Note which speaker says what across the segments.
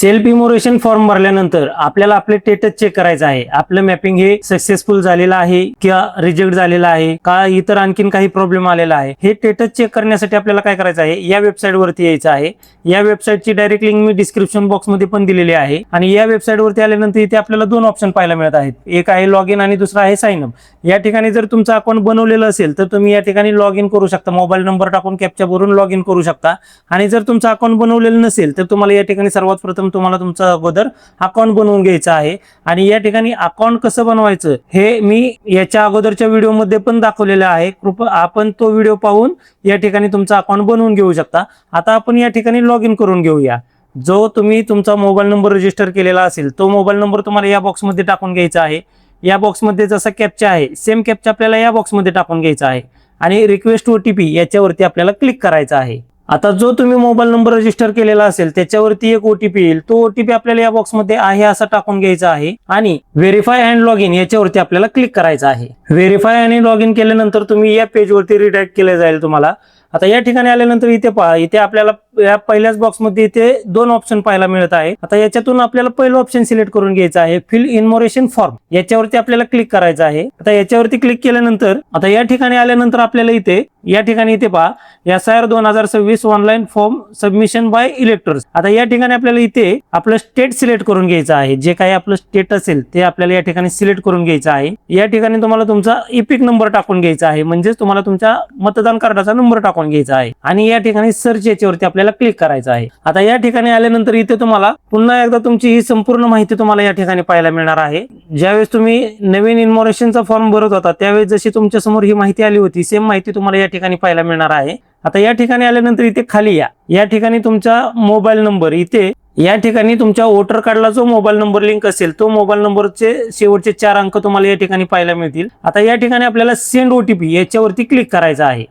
Speaker 1: Self इमोरेशन form भरल्यानंतर आपल्याला आपले स्टेटस चेक करायचं आहे. आपलं मॅपिंग हे सक्सेसफुल झालेलं आहे किंवा रिजेक्ट झालेलं आहे का, इतर आणखीन काही प्रॉब्लेम आलेला आहे, हे स्टेटस चेक करण्यासाठी आपल्याला काय करायचं आहे, या वेबसाईट वरती यायचं आहे. या वेबसाईटची डायरेक्ट लिंक मी डिस्क्रिप्शन बॉक्स मध्ये पण दिलेली आहे. आणि या वेबसाईट वरती आल्यानंतर इथे आपल्याला दोन ऑप्शन पाहायला मिळत आहेत. एक आहे लॉग इन आणि दुसरा आहे साइन अप. या ठिकाणी जर तुमचं अकाउंट बनवलेलं असेल तर तुम्ही या ठिकाणी लॉग इन करू शकता. मोबाईल नंबर टाकून कॅप्चा भरून लॉग इन करू शकता. आणि जर तुमचं अकाउंट बनवलेलं नसेल तर तुम्हाला या ठिकाणी सर्वात प्रथम तुम्हाला तुमचं अगोदर अकाउंट बनवून घ्यायचं आहे. आणि या ठिकाणी अकाउंट कसं बनवायचं हे मी याच्या अगोदरच्या व्हिडिओमध्ये पण दाखवलेलं आहे. कृपया आपण तो व्हिडिओ पाहून या ठिकाणी तुमचं अकाउंट बनवून घेऊ शकता. आता आपण या ठिकाणी लॉग इन करून घेऊया. जो तुम्ही तुमचा मोबाईल नंबर रजिस्टर केलेला असेल तो मोबाईल नंबर तुम्हाला या बॉक्समध्ये टाकून घ्यायचा आहे. या बॉक्समध्ये जसा कॅप्चा आहे सेम कॅप्चा आपल्याला या बॉक्समध्ये टाकून घ्यायचा आहे. आणि रिक्वेस्ट ओटीपी याच्यावरती आपल्याला क्लिक करायचा आहे. आता जो तुम्ही मोबाईल नंबर रजिस्टर केलेला असेल त्याच्यावरती एक ओटीपी येईल. तो ओटीपी आपल्याला या बॉक्समध्ये आहे असा टाकून घ्यायचा आहे. आणि व्हेरीफाय अँड लॉग इन याच्यावरती आपल्याला क्लिक करायचं आहे. व्हेरीफाय आणि लॉग इन केल्यानंतर तुम्ही या पेजवरती रिडायरेक्ट केले जाईल तुम्हाला. आता या ठिकाणी आल्यानंतर इथे पहा, इथे आपल्याला या पहिल्याच बॉक्समध्ये इथे दोन ऑप्शन पाहायला मिळत आहे. आता याच्यातून आपल्याला पहिलं ऑप्शन सिलेक्ट करून घ्यायचं आहे, फिल इन्मोरेशन फॉर्म. याच्यावरती आपल्याला क्लिक करायचं आहे. आता याच्यावरती क्लिक केल्यानंतर आता या ठिकाणी आल्यानंतर आपल्याला इथे या ठिकाणी इथे पहा SIR 2026 online form submission by electors. आता या ठिकाणी आपल्याला इथे आपलं स्टेट सिलेक्ट करून घ्यायचं आहे. जे काही आपलं स्टेट असेल ते आपल्याला या ठिकाणी सिलेक्ट करून घ्यायचं आहे. या ठिकाणी तुम्हाला तुमचा इपिक नंबर टाकून घ्यायचा आहे, म्हणजेच तुम्हाला तुमच्या मतदान कार्डाचा नंबर टाकून घ्यायचा आहे. आणि या ठिकाणी सर्च याच्यावरती आपल्याला क्लिक करायचं आहे. आता या ठिकाणी आल्यानंतर इथे तुम्हाला पुन्हा एकदा तुमची ही संपूर्ण माहिती तुम्हाला या ठिकाणी पाहायला मिळणार आहे. ज्यावेळेस तुम्ही नवीन इन्मोरेशनचा फॉर्म भरत होता त्यावेळेस जशी तुमच्या समोर ही माहिती आली होती सेम माहिती तुम्हाला या ठिकाणी पाहायला मिळणार आहे. आता या ठिकाणी आल्यानंतर इथे खाली या ठिकाणी तुमचा मोबाईल नंबर, इथे या ठिकाणी तुमच्या वोटर कार्डला जो मोबाईल नंबर लिंक असेल तो मोबाईल नंबरचे शेवटचे 4 अंक तुम्हाला या ठिकाणी पाहायला मिळतील. आता या ठिकाणी आपल्याला सेंड ओटीपी याच्यावरती क्लिक करायचा आहे.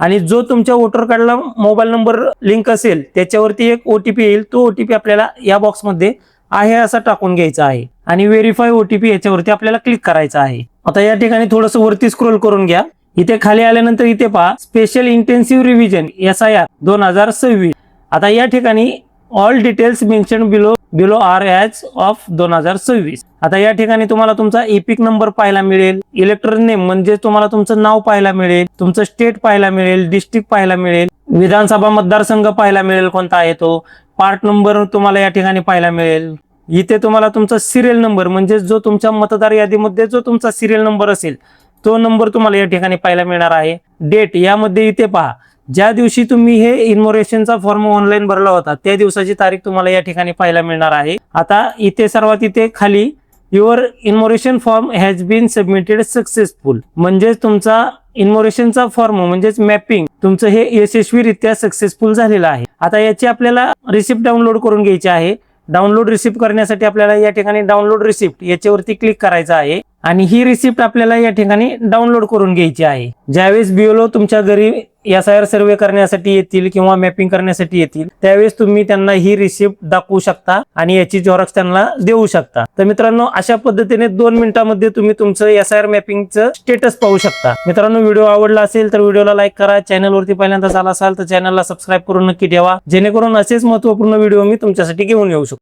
Speaker 1: आणि जो तुमच्या वोटर कार्डला मोबाईल नंबर लिंक असेल त्याच्यावरती एक ओटीपी येईल. तो ओटीपी आपल्याला या बॉक्समध्ये आहे असा टाकून घ्यायचा आहे. आणि व्हेरीफाय ओटीपी याच्यावरती आपल्याला क्लिक करायचं आहे. आता या ठिकाणी थोडंसं वरती स्क्रोल करून घ्या. इथे खाली आल्यानंतर इथे पहा स्पेशल इंटेन्सिव्ह रिव्हिजन SIR 2026. आता या ठिकाणी all details mention below are as of 2026. आता या ठिकाणी तुम्हाला तुमचा इपिक नंबर पाहायला मिळेल, इलेक्टर नेम म्हणजे तुम्हाला तुमचं नाव पाहायला मिळेल, तुमचं स्टेट पाहायला मिळेल, डिस्ट्रिक्ट पाहायला मिळेल, विधानसभा मतदारसंघ पाहायला मिळेल कोणता आहे तो, पार्ट नंबर तुम्हाला या ठिकाणी पाहायला मिळेल. इथे तुम्हाला तुमचा सिरियल नंबर म्हणजे जो तुमच्या मतदार यादीमध्ये जो तुमचा सिरियल नंबर असेल तो नंबर तुम्हाला या ठिकाणी पाहायला मिळणार आहे. डेट यामध्ये इथे पहा ज्या दिवशी तुम्ही हे इन्मोरेशनचा फॉर्म ऑनलाईन भरला होता त्या दिवसाची तारीख तुम्हाला या ठिकाणी पाहायला मिळणार आहे. आता इथे सर्वात इथे खाली your information form has been submitted successful, म्हणजेच तुमचा इन्मोरेशनचा फॉर्म म्हणजेच मॅपिंग तुमचं हे यशस्वीरित्या सक्सेसफुल झालेलं आहे. आता याची आपल्याला रिसिप्ट डाउनलोड करून घ्यायची आहे. डाउनलोड रिसिप्ट करण्यासाठी आपल्याला या ठिकाणी डाउनलोड रिसिप्ट याच्यावरती क्लिक करायचं आहे. आणि ही रिसिप्ट आपल्याला या ठिकाणी डाउनलोड करून घ्यायची आहे. ज्यावेळेस BLO तुमच्या घरी SIR सर्वे करण्यासाठी येतील किंवा मॅपिंग करण्यासाठी येतील त्यावेळेस तुम्ही त्यांना ही रिसिप्ट दाखवू शकता आणि याची झेरॉक्स त्यांना देऊ शकता. तर मित्रांनो अशा पद्धतीने 2 मिनिटांमध्ये तुम्ही तुमचं SIR मॅपिंगचं स्टेटस पाहू शकता. मित्रांनो व्हिडिओ आवडला असेल तर व्हिडिओला लाईक करा. चॅनलवरती पहिल्यांदा झाला असाल तर चॅनलला सबस्क्राईब करून नक्की ठेवा, जेणेकरून असेच महत्त्वपूर्ण व्हिडिओ मी तुमच्यासाठी घेऊन येऊ शकतो.